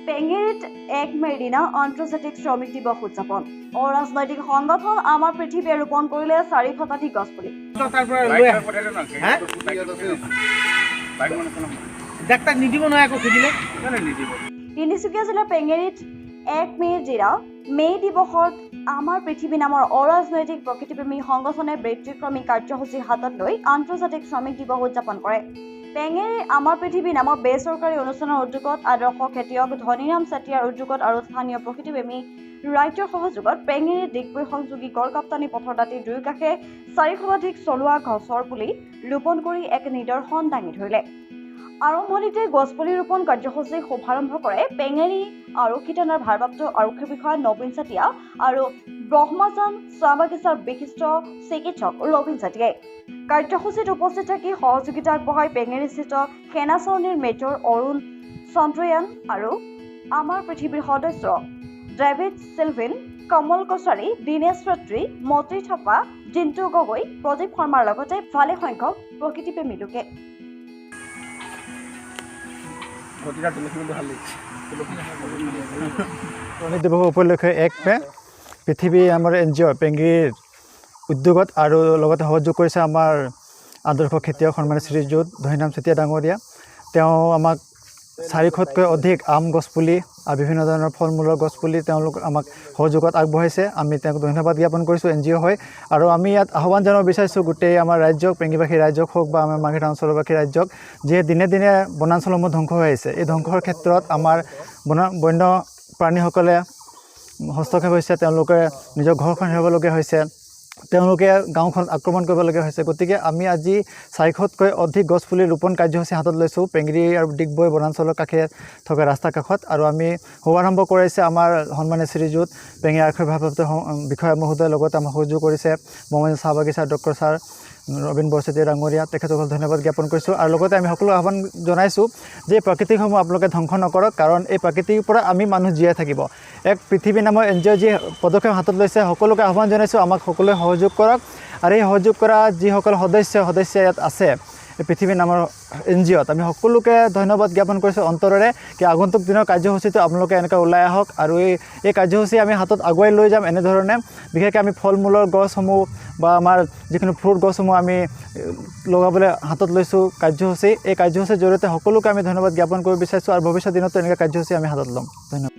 পেঙেৰিত 1 মে'ৰ দিনা আন্তৰ্জাতিক শ্ৰমিক দিৱস উদযাপন। অৰাজনৈতিক সংগঠন আমাৰ পৃথিৱীয়ে ৰোপণ কৰিলে 4 শতাধিক গছপুলি। তিনিচুকীয়া জিলাৰ পেঙেৰিত 1 মে'ৰ দিনা মে' দিৱসত আমাৰ পৃথিৱী নামৰ অৰাজনৈতিক প্ৰকৃতিপ্ৰেমী সংগঠনে ব্যতিক্ৰমী কাৰ্যসূচী হাতত লৈ আন্তৰ্জাতিক শ্ৰমিক দিৱস উদযাপন কৰে। পেঙেৰিৰ আমাৰ পৃথিৱী নামৰ বেচৰকাৰী অনুষ্ঠানৰ উদ্যোগত আদৰ্শ খেতিয়ক ধনীৰাম চেতিয়াৰ উদ্যোগত আৰু স্থানীয় প্ৰকৃতিপ্ৰেমী ৰাইজৰ সহযোগত পেঙেৰি ডিগবৈ সংযোগী গড়কাপ্তানি পথৰ দাঁতিৰ দুয়োকাষে 400 চলোৱা গছৰ পুলি ৰোপণ কৰি এক নিদৰ্শন দাঙি ধৰিলে। আৰম্ভণিতে গছপুলি ৰোপণ কাৰ্যসূচীৰ শুভাৰম্ভ কৰে পেঙেৰি আৰক্ষী থানাৰ ভাৰপ্ৰাপ্ত আৰক্ষী বিষয়া নবীন চেতিয়া আৰু ব্ৰহ্মাজান চাহ বাগিচাৰ বিশিষ্ট চিকিৎসক ৰবীন চেতিয়াই। কাৰ্যসূচীত উপস্থিত থাকি সহযোগিতা আগবঢ়াই পেঙেৰিস্থিত সেনা ছাউনীৰ মেজৰ অৰুণ চন্দ্ৰয়ান আৰু আমাৰ পৃথিৱীৰ সদস্য ডেভিড চিলভিন, কমল কছাৰী, দীনেশ ৰেড্ডী, মতি থাপা, জিন্তু গগৈ, প্ৰদীপ শৰ্মাৰ লগতে ভালেসংখ্যক প্ৰকৃতিপ্ৰেমী লোকে। শ্ৰমিক দিৱস উপলক্ষে 1 মে' পৃথিৱী আমাৰ NGO পেঙেৰিৰ উদ্যোগত আৰু লগতে সহযোগ কৰিছে আমাৰ আদৰ্শ খেতিয়ক সন্মানীয় শ্ৰীযুত ধনীৰাম চেতিয়া ডাঙৰীয়া। তেওঁ আমাক 400তকৈ অধিক আম গছপুলি আৰু বিভিন্ন ধৰণৰ ফল মূলৰ গছপুলি তেওঁলোক আমাক সহযোগত আগবঢ়াইছে। আমি তেওঁক ধন্যবাদ জ্ঞাপন কৰিছোঁ NGO হয়। আৰু আমি ইয়াত আহ্বান জনাব বিচাৰিছোঁ গোটেই আমাৰ ৰাজ্যক, পেঙেৰিবাসী ৰাইজক হওক বা আমাৰ মাৰ্ঘেৰিটা অঞ্চলবাসী ৰাজ্যক, যিয়ে দিনে দিনে বনাঞ্চলসমূহ ধ্বংস হৈ আহিছে। এই ধ্বংসৰ ক্ষেত্ৰত আমাৰ বন্য প্ৰাণীসকলে হস্তক্ষেপ হৈছে, তেওঁলোকে নিজৰ ঘৰখন হেৰুৱাবলগীয়া হৈছে, তেওঁলোকে গাঁওখন আক্ৰমণ কৰিবলগীয়া হৈছে। গতিকে আমি আজি 400তকৈ অধিক গছপুলি ৰোপণ কাৰ্যসূচী হাতত লৈছোঁ পেঙেৰি আৰু ডিগবৈ বনাঞ্চলৰ কাষে থকা ৰাস্তাৰ কাষত। আৰু আমি শুভাৰম্ভ কৰিছে আমাৰ সন্মানীয় শ্ৰীযুত পেঙেৰি আৰক্ষীৰ ভাৰপ্ৰাপ্ত বিষয়া মহোদয়ৰ লগতে আমাক সহযোগ কৰিছে ব্ৰহ্মাজান চাহ বাগিচাৰ ডক্টৰ ছাৰ ৰবীন বৰচেতিয়া ডাঙৰীয়া, তেখেতসকল ধন্যবাদ জ্ঞাপন কৰিছোঁ। আৰু লগতে আমি সকলো আহ্বান জনাইছোঁ যে প্ৰাকৃতিকসমূহ আপোনালোকে ধ্বংস নকৰক, কাৰণ এই প্ৰাকৃতিৰ পৰা আমি মানুহ জীয়াই থাকিব। এক পৃথিৱী নামৰ NGO যি পদক্ষেপ হাতত লৈছে, সকলোকে আহ্বান জনাইছোঁ আমাক সকলোৱে সহযোগ কৰক। আৰু এই সহযোগ কৰা যিসকল সদস্য ইয়াত আছে এই পৃথিৱী নামৰ NGOত আমি সকলোকে ধন্যবাদ জ্ঞাপন কৰিছোঁ অন্তৰেৰে। কি আগন্তুক দিনৰ কাৰ্যসূচীটো আপোনালোকে এনেকৈ ওলাই আহক আৰু এই কাৰ্যসূচী আমি হাতত আগুৱাই লৈ যাম এনেধৰণে। বিশেষকৈ আমি ফল মূলৰ গছসমূহ বা আমাৰ যিকোনো ফ্ৰুট গছসমূহ আমি লগাবলৈ হাতত লৈছোঁ কাৰ্যসূচী। এই কাৰ্যসূচীৰ জৰিয়তে সকলোকে আমি ধন্যবাদ জ্ঞাপন কৰিব বিচাৰিছোঁ আৰু ভৱিষ্যত দিনতো এনেকৈ কাৰ্যসূচী আমি হাতত ল'ম। ধন্যবাদ।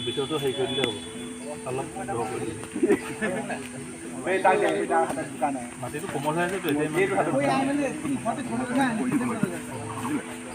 ভিতৰতো হেৰি কৰি দিলে হ'ব, অলপ মাটিটো কোমল হৈ আছে।